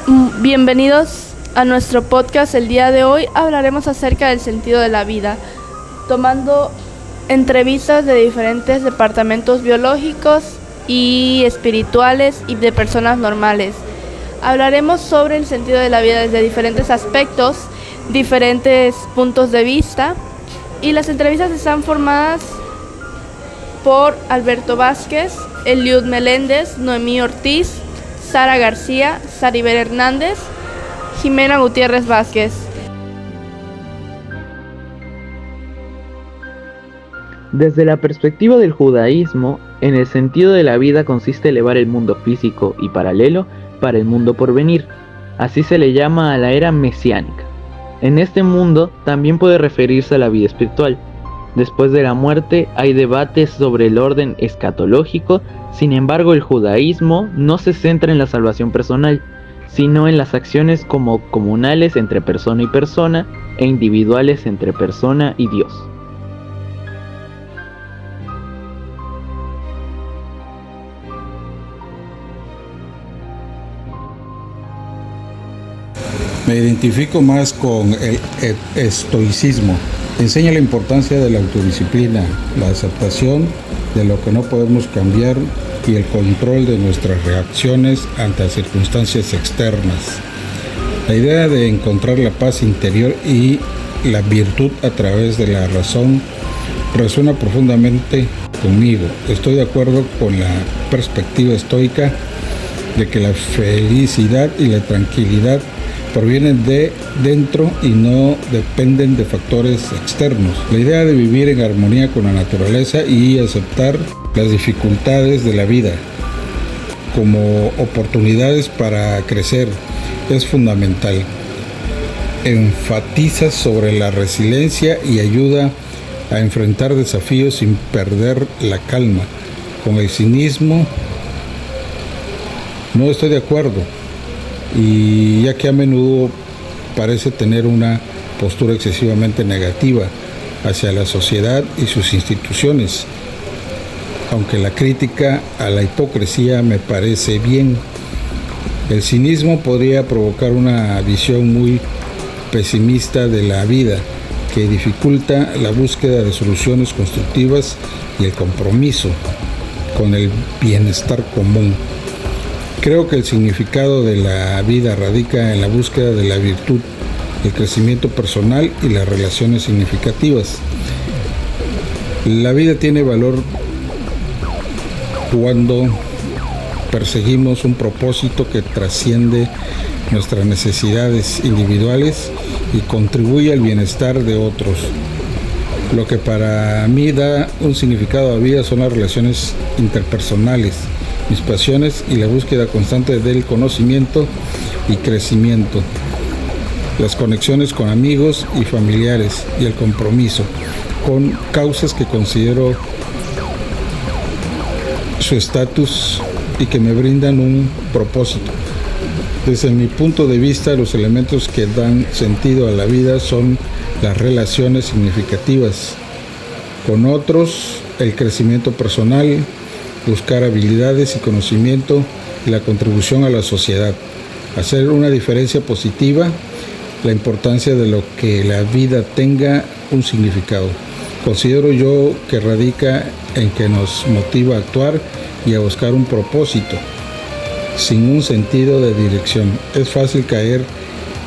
Bienvenidos a nuestro podcast. El día de hoy hablaremos acerca del sentido de la vida, tomando entrevistas de diferentes departamentos biológicos y espirituales y de personas normales. Hablaremos sobre el sentido de la vida desde diferentes aspectos, diferentes puntos de vista, y las entrevistas están formadas por Alberto Vázquez, Eliud Meléndez, Noemí Ortiz, Sara García, Saribel Hernández, Jimena Gutiérrez Vázquez. Desde la perspectiva del judaísmo, en el sentido de la vida consiste elevar el mundo físico y paralelo para el mundo por venir. Así se le llama a la era mesiánica. En este mundo también puede referirse a la vida espiritual. Después de la muerte hay debates sobre el orden escatológico, sin embargo el judaísmo no se centra en la salvación personal, sino en las acciones como comunales entre persona y persona e individuales entre persona y Dios. Me identifico más con el estoicismo. Enseña la importancia de la autodisciplina, la aceptación de lo que no podemos cambiar y el control de nuestras reacciones ante circunstancias externas. La idea de encontrar la paz interior y la virtud a través de la razón resuena profundamente conmigo. Estoy de acuerdo con la perspectiva estoica de que la felicidad y la tranquilidad provienen de dentro y no dependen de factores externos. La idea de vivir en armonía con la naturaleza y aceptar las dificultades de la vida como oportunidades para crecer es fundamental. Enfatiza sobre la resiliencia y ayuda a enfrentar desafíos sin perder la calma. Con el cinismo no estoy de acuerdo, y ya que a menudo parece tener una postura excesivamente negativa hacia la sociedad y sus instituciones, aunque la crítica a la hipocresía me parece bien. El cinismo podría provocar una visión muy pesimista de la vida, que dificulta la búsqueda de soluciones constructivas y el compromiso con el bienestar común. Creo que el significado de la vida radica en la búsqueda de la virtud, el crecimiento personal y las relaciones significativas. La vida tiene valor cuando perseguimos un propósito que trasciende nuestras necesidades individuales y contribuye al bienestar de otros. Lo que para mí da un significado a la vida son las relaciones interpersonales, mis pasiones y la búsqueda constante del conocimiento y crecimiento, las conexiones con amigos y familiares y el compromiso con causas que considero su estatus y que me brindan un propósito. Desde mi punto de vista, los elementos que dan sentido a la vida son las relaciones significativas con otros, el crecimiento personal, buscar habilidades y conocimiento y la contribución a la sociedad, hacer una diferencia positiva, la importancia de lo que la vida tenga un significado. Considero yo que radica en que nos motiva a actuar y a buscar un propósito, sin un sentido de dirección. Es fácil caer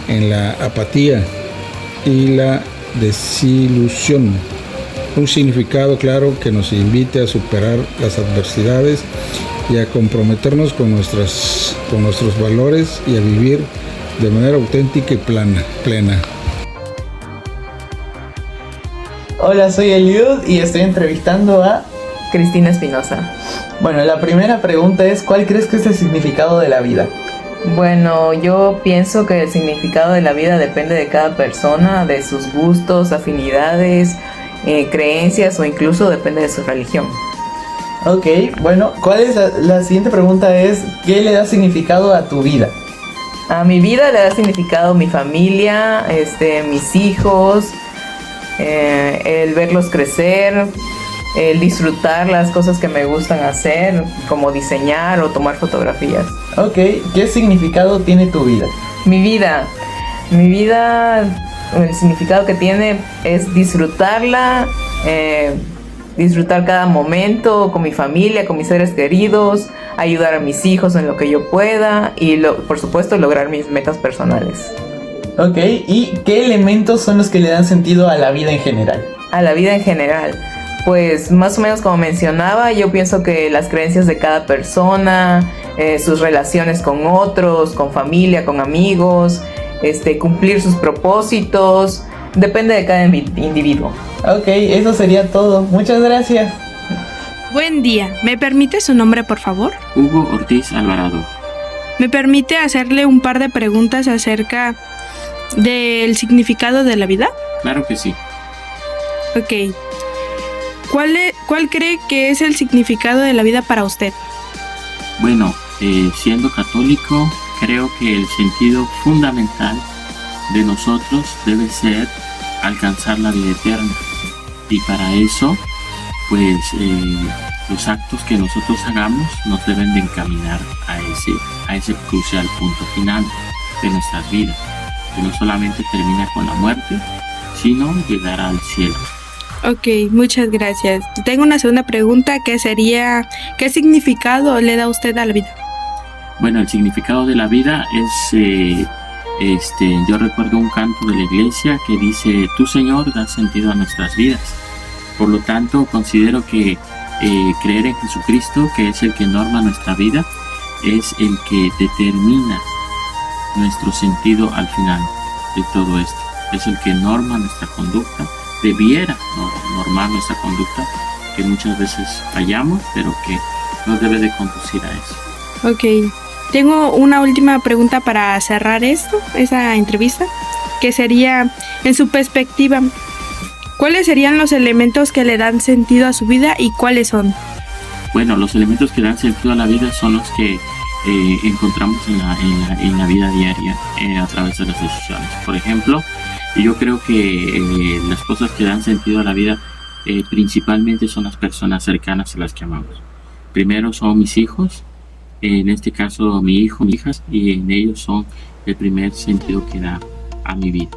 en la apatía y la desilusión. Un significado claro que nos invite a superar las adversidades y a comprometernos con nuestros valores y a vivir de manera auténtica y plena. Hola, soy Eliud y estoy entrevistando a Cristina Espinosa. Bueno, la primera pregunta es: ¿cuál crees que es el significado de la vida? Bueno, yo pienso que el significado de la vida depende de cada persona, de sus gustos, afinidades, creencias o incluso depende de su religión. Ok, bueno, ¿cuál es la siguiente pregunta es: ¿qué le da significado a tu vida? A mi vida le da significado mi familia, mis hijos, el verlos crecer, el disfrutar las cosas que me gustan hacer, como diseñar o tomar fotografías. Ok, ¿qué significado tiene tu vida? Mi vida, el significado que tiene es disfrutarla, disfrutar cada momento con mi familia, con mis seres queridos, ayudar a mis hijos en lo que yo pueda y por supuesto lograr mis metas personales. Ok, ¿y qué elementos son los que le dan sentido a la vida en general? A la vida en general, pues más o menos como mencionaba, yo pienso que las creencias de cada persona, sus relaciones con otros, con familia, con amigos, cumplir sus propósitos, depende de cada individuo. Ok, eso sería todo. Muchas gracias. Buen día. ¿Me permite su nombre, por favor? Hugo Ortiz Alvarado. ¿Me permite hacerle un par de preguntas acerca del significado de la vida? Claro que sí. Ok. ¿Cuál cree que es el significado de la vida para usted? Bueno, siendo católico, creo que el sentido fundamental de nosotros debe ser alcanzar la vida eterna. Y para eso, pues los actos que nosotros hagamos nos deben de encaminar a ese crucial punto final de nuestras vidas, que no solamente termina con la muerte, sino llegar al cielo. Ok, muchas gracias. Tengo una segunda pregunta que sería, ¿qué significado le da usted a la vida? Bueno, el significado de la vida es, yo recuerdo un canto de la iglesia que dice, tú Señor das sentido a nuestras vidas. Por lo tanto, considero que creer en Jesucristo, que es el que norma nuestra vida, es el que determina nuestro sentido al final de todo esto. Es el que norma nuestra conducta, debiera normar nuestra conducta, que muchas veces fallamos, pero que nos debe de conducir a eso. Ok, tengo una última pregunta para cerrar esa entrevista, que sería, en su perspectiva, ¿cuáles serían los elementos que le dan sentido a su vida y cuáles son? Bueno, los elementos que dan sentido a la vida son los que encontramos en la vida diaria a través de las decisiones. Por ejemplo, yo creo que las cosas que dan sentido a la vida principalmente son las personas cercanas a las que amamos. Primero son mis hijos, en este caso mi hijo, mis hijas, y en ellos son el primer sentido que da a mi vida.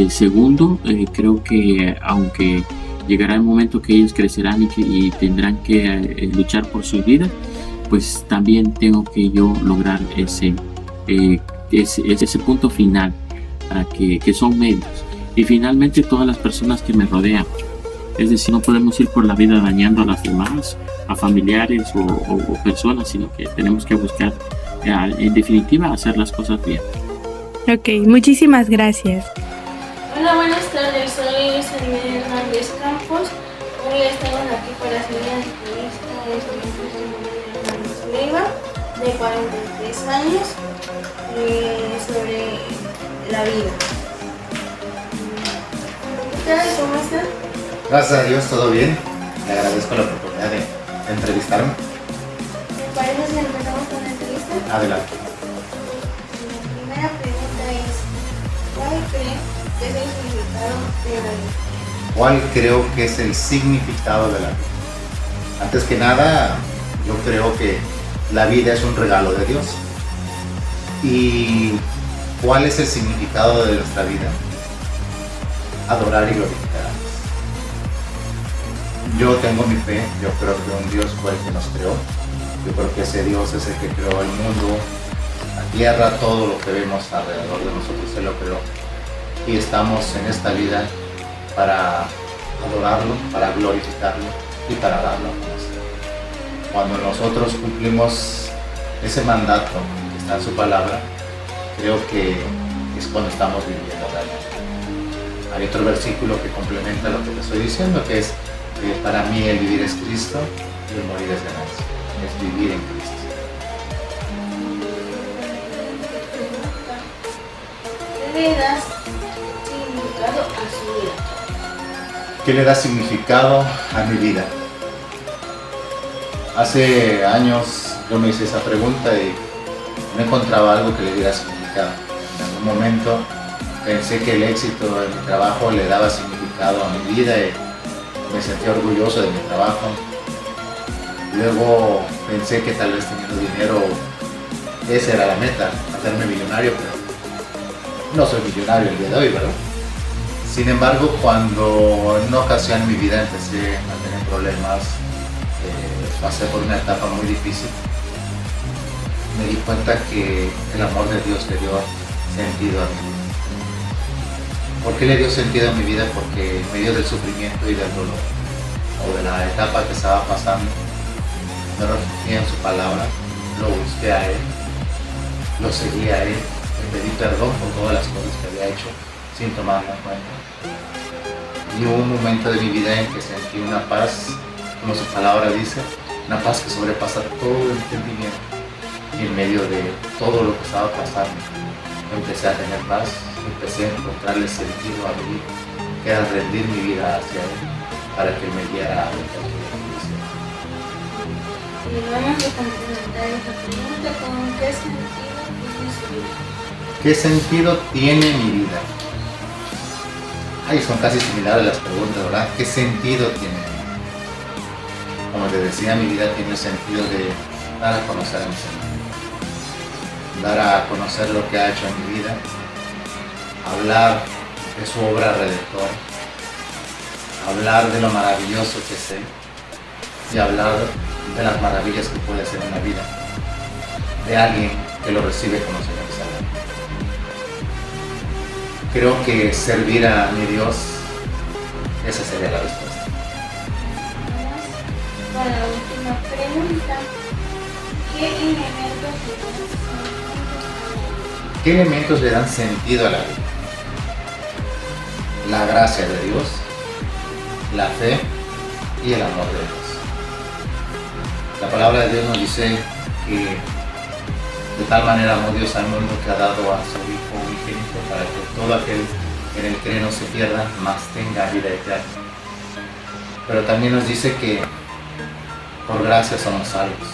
Segundo, creo que aunque llegará el momento que ellos crecerán y tendrán que luchar por sus vidas, pues también tengo que yo lograr ese punto final, para que son medios. Y finalmente todas las personas que me rodean. Es decir, no podemos ir por la vida dañando a las demás, a familiares o personas, sino que tenemos que buscar, en definitiva, hacer las cosas bien. Ok, muchísimas gracias. Hola, buenas tardes, soy Selene Hernández Campos. Hoy estamos aquí para hacer una entrevista a Hernández Leiva, de 43 años, sobre la vida. ¿Qué tal? ¿Cómo están? Gracias a Dios, todo bien. Le agradezco la oportunidad de entrevistarme. ¿Me parece si empezamos con la entrevista? Adelante. La primera pregunta es, ¿cuál cree que es el significado de la vida? ¿Cuál creo que es el significado de la vida? Antes que nada, yo creo que la vida es un regalo de Dios. ¿Y cuál es el significado de nuestra vida? Adorar y glorificar a Dios. Yo tengo mi fe, yo creo que un Dios fue el que nos creó. Yo creo que ese Dios es el que creó el mundo, la tierra, todo lo que vemos alrededor de nosotros, Él lo creó. Y estamos en esta vida para adorarlo, para glorificarlo y para darlo a Dios. Cuando nosotros cumplimos ese mandato que está en su palabra, creo que es cuando estamos viviendo realmente. Hay otro versículo que complementa lo que te estoy diciendo, que es que para mí el vivir es Cristo y el morir es ganancia. Es vivir en Cristo. ¿Qué le das significado a su vida? ¿Qué le da significado a mi vida? Hace años yo me hice esa pregunta y no encontraba algo que le diera significado. En algún momento pensé que el éxito en mi trabajo le daba significado a mi vida y me sentía orgulloso de mi trabajo. Luego pensé que tal vez teniendo dinero, esa era la meta, hacerme millonario, pero no soy millonario el día de hoy, ¿verdad? Sin embargo, cuando en una ocasión en mi vida empecé a tener problemas, pasé por una etapa muy difícil, me di cuenta que el amor de Dios le dio sentido a mi vida. ¿Por qué le dio sentido a mi vida? Porque en medio del sufrimiento y del dolor, o de la etapa que estaba pasando, me refugié en su palabra, lo busqué a Él, lo seguí a Él, le pedí perdón por todas las cosas que había hecho sin tomarme en cuenta. Y hubo un momento de mi vida en que sentí una paz, como su palabra dice, una paz que sobrepasa todo el entendimiento. Y en medio de todo lo que estaba pasando, empecé a tener paz, empecé a encontrarle sentido a mi vida, que era rendir mi vida hacia Él, para que Él me diera algo que yo quisiera. Y vamos a complementar esta pregunta con ¿qué sentido tiene su vida? ¿Qué sentido tiene mi vida? Ay, son casi similares las preguntas, ¿verdad? ¿Qué sentido tiene? Como te decía, mi vida tiene el sentido de dar a conocer a mi Señor, dar a conocer lo que ha hecho en mi vida, hablar de su obra redentora, hablar de lo maravilloso que es Él y hablar de las maravillas que puede hacer en la vida de alguien que lo recibe como Señor y Salvador. Creo que servir a mi Dios, esa sería la respuesta. Para la última pregunta, ¿qué elementos le dan sentido a la vida? ¿Qué elementos le dan sentido a la vida? La gracia de Dios, la fe y el amor de Dios. La palabra de Dios nos dice que de tal manera amó Dios al mundo que ha dado a su Hijo unigénito para que todo aquel que en él cree no se pierda, mas tenga vida eterna. Pero también nos dice que por gracia somos salvos,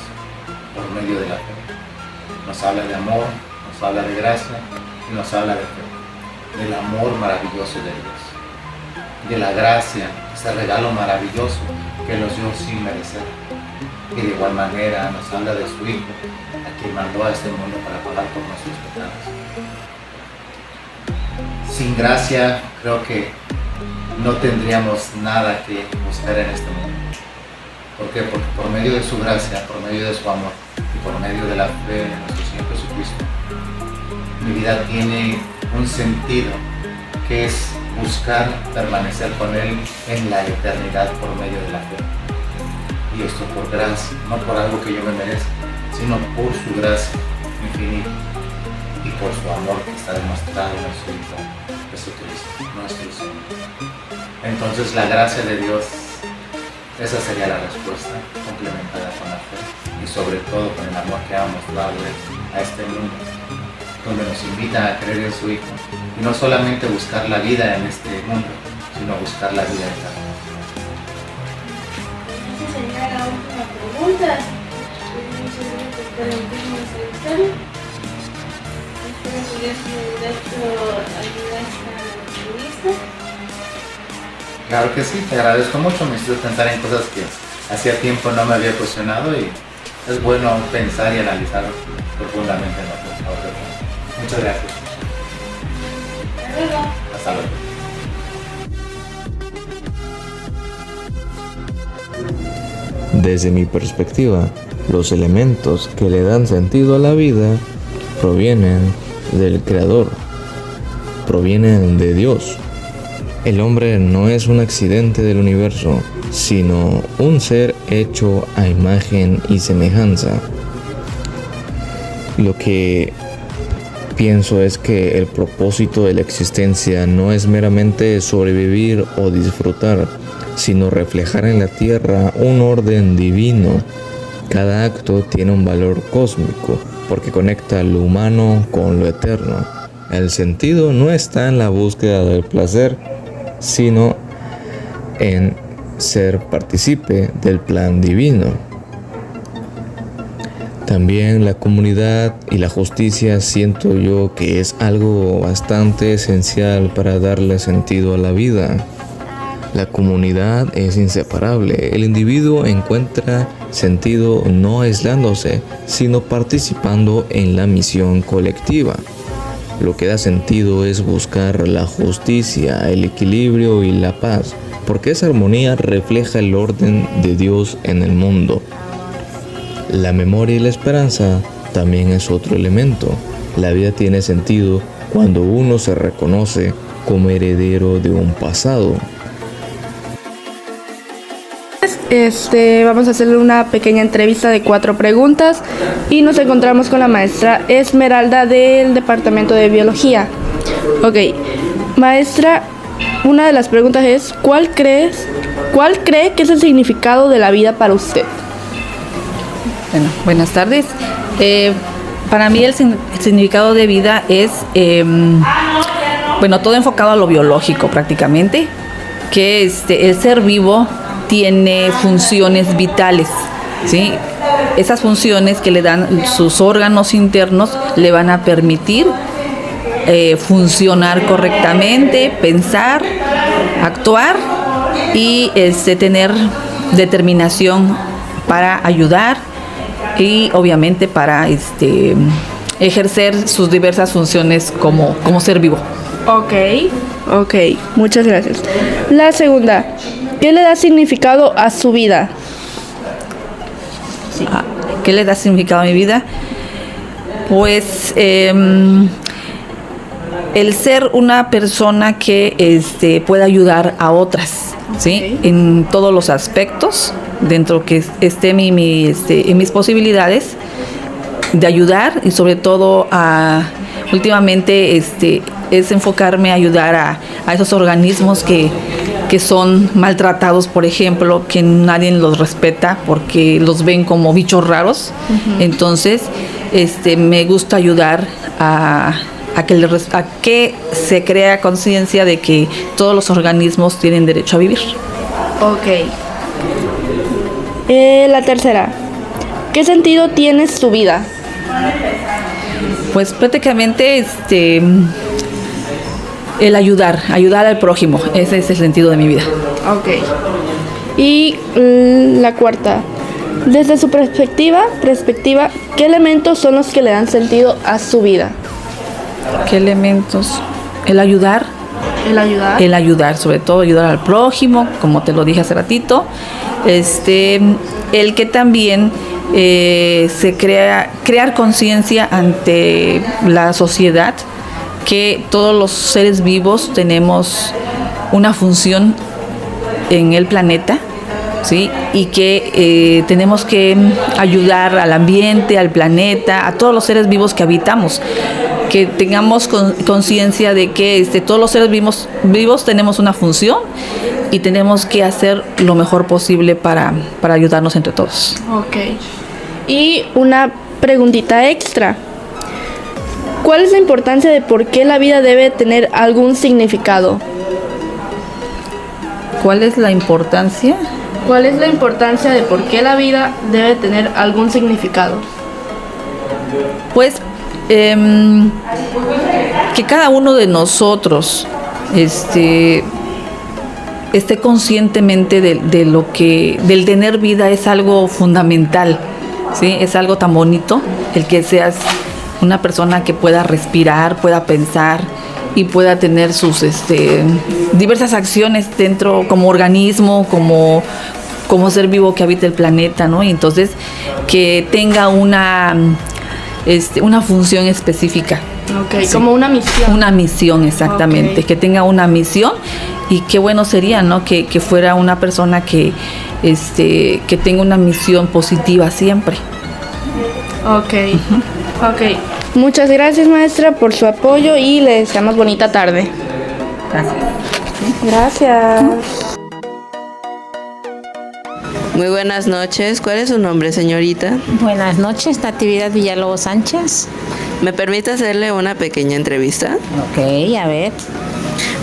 por medio de la fe. Nos habla de amor, nos habla de gracia y nos habla de fe, del amor maravilloso de Dios, de la gracia, ese regalo maravilloso que nos dio sin merecer. Y de igual manera nos habla de su Hijo, a quien mandó a este mundo para pagar por nuestros pecados. Sin gracia creo que no tendríamos nada que buscar en este mundo. ¿Por qué? Porque por medio de su gracia, por medio de su amor y por medio de la fe en nuestro Señor Jesucristo, mi vida tiene un sentido que es buscar permanecer con Él en la eternidad por medio de la fe. Y esto por gracia, no por algo que yo me merezca, sino por su gracia infinita y por su amor que está demostrado en su Hijo Jesucristo, nuestro Señor. Entonces la gracia de Dios, esa sería la respuesta, complementada con la fe y sobre todo con el amor que ha mostrado a este mundo, donde nos invita a creer en su Hijo y no solamente buscar la vida en este mundo, sino buscar la vida eterna. Esa sería la última pregunta. Muchas gracias por permitirnos entrevistarlo. Espero que les haya ayudado a esta entrevista. Claro que sí, te agradezco mucho, me hiciste pensar en cosas que hacía tiempo no me había cuestionado y es bueno pensar y analizar profundamente en lo que acabo de hacer. Muchas gracias. Hasta luego. Hasta luego. Desde mi perspectiva, los elementos que le dan sentido a la vida provienen del Creador, provienen de Dios. El hombre no es un accidente del universo, sino un ser hecho a imagen y semejanza. Lo que pienso es que el propósito de la existencia no es meramente sobrevivir o disfrutar, sino reflejar en la tierra un orden divino. Cada acto tiene un valor cósmico, porque conecta lo humano con lo eterno. El sentido no está en la búsqueda del placer, sino en ser partícipe del plan divino. También la comunidad y la justicia siento yo que es algo bastante esencial para darle sentido a la vida. La comunidad es inseparable. El individuo encuentra sentido no aislándose, sino participando en la misión colectiva. Lo que da sentido es buscar la justicia, el equilibrio y la paz, porque esa armonía refleja el orden de Dios en el mundo. La memoria y la esperanza también es otro elemento. La vida tiene sentido cuando uno se reconoce como heredero de un pasado. Vamos a hacerle una pequeña entrevista de 4 preguntas y nos encontramos con la maestra Esmeralda del Departamento de Biología. Ok, maestra, una de las preguntas es, ¿cuál cree que es el significado de la vida para usted? Bueno, buenas tardes. Para mí el significado de vida es, todo enfocado a lo biológico prácticamente, que el ser vivo tiene funciones vitales, ¿sí? Esas funciones que le dan sus órganos internos le van a permitir funcionar correctamente, pensar, actuar y tener determinación para ayudar y obviamente para ejercer sus diversas funciones como ser vivo. Ok, muchas gracias. La segunda, ¿qué le da significado a su vida? Sí. ¿Qué le da significado a mi vida? Pues el ser una persona que pueda ayudar a otras, ¿sí? En todos los aspectos, dentro que esté en mis posibilidades de ayudar y sobre todo últimamente es enfocarme a ayudar a esos organismos que son maltratados, por ejemplo, que nadie los respeta porque los ven como bichos raros. Uh-huh. Entonces, me gusta ayudar a que se crea conciencia de que todos los organismos tienen derecho a vivir. Ok. La tercera, ¿qué sentido tiene su vida? Pues prácticamente el ayudar al prójimo, ese es el sentido de mi vida. Ok. Y la cuarta, desde su perspectiva, ¿qué elementos son los que le dan sentido a su vida? ¿Qué elementos? El ayudar, sobre todo ayudar al prójimo, como te lo dije hace ratito. El que también crear conciencia ante la sociedad, que todos los seres vivos tenemos una función en el planeta, ¿sí? Y que tenemos que ayudar al ambiente, al planeta, a todos los seres vivos que habitamos, que tengamos conciencia de que todos los seres vivos tenemos una función y tenemos que hacer lo mejor posible para ayudarnos entre todos. Ok. Y una preguntita extra. ¿Cuál es la importancia de por qué la vida debe tener algún significado? ¿Cuál es la importancia? ¿Cuál es la importancia de por qué la vida debe tener algún significado? Pues que cada uno de nosotros esté conscientemente del tener vida es algo fundamental, ¿sí? Es algo tan bonito el que seas una persona que pueda respirar, pueda pensar y pueda tener sus diversas acciones dentro como organismo, como ser vivo que habita el planeta, ¿no? Y entonces que tenga una función específica. Okay, sí. Como una misión. Una misión, exactamente. Okay. Que tenga una misión y qué bueno sería, ¿no? Que fuera una persona que tenga una misión positiva siempre. Ok. Uh-huh. Ok. Muchas gracias, maestra, por su apoyo y le deseamos bonita tarde. Gracias. Muy buenas noches. ¿Cuál es su nombre, señorita? Buenas noches, Natividad Villalobos Sánchez. ¿Me permite hacerle una pequeña entrevista? Ok, a ver.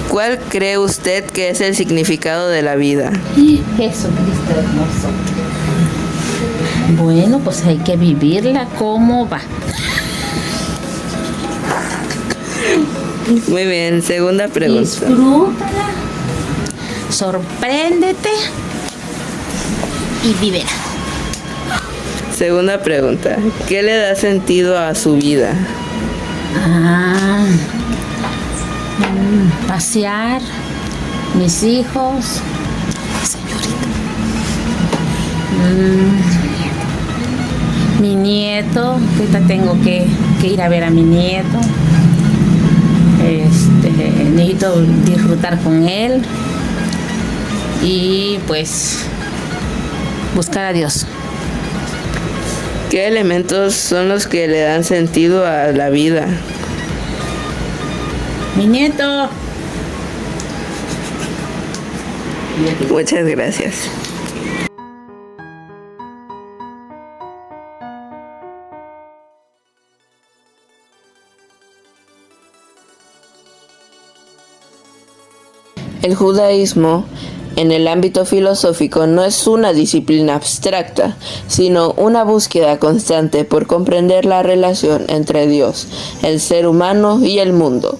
¿Cuál cree usted que es el significado de la vida? Jesucristo hermoso. Bueno, pues hay que vivirla como va. Muy bien, segunda pregunta. Disfrútala. sorpréndete y vívela. Segunda pregunta, ¿qué le da sentido a su vida? Pasear, mis hijos, mi nieto, que ahorita tengo que ir a ver a mi nieto. Necesito disfrutar con él y pues buscar a Dios. ¿Qué elementos son los que le dan sentido a la vida? Mi nieto. Muchas gracias. El judaísmo, en el ámbito filosófico, no es una disciplina abstracta, sino una búsqueda constante por comprender la relación entre Dios, el ser humano y el mundo.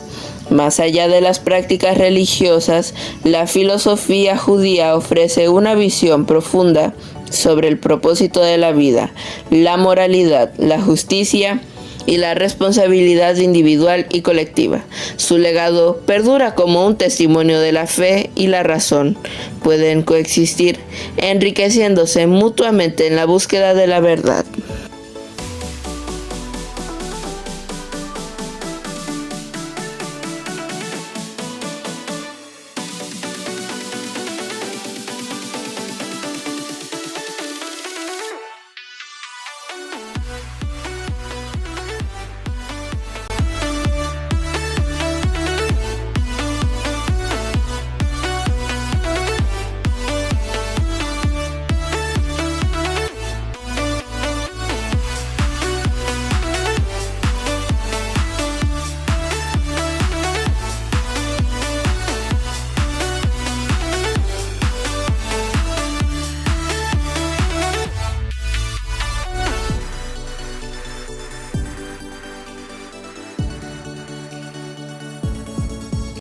Más allá de las prácticas religiosas, la filosofía judía ofrece una visión profunda sobre el propósito de la vida, la moralidad, la justicia y la responsabilidad individual y colectiva. Su legado perdura como un testimonio de la fe y la razón. Pueden coexistir, enriqueciéndose mutuamente en la búsqueda de la verdad.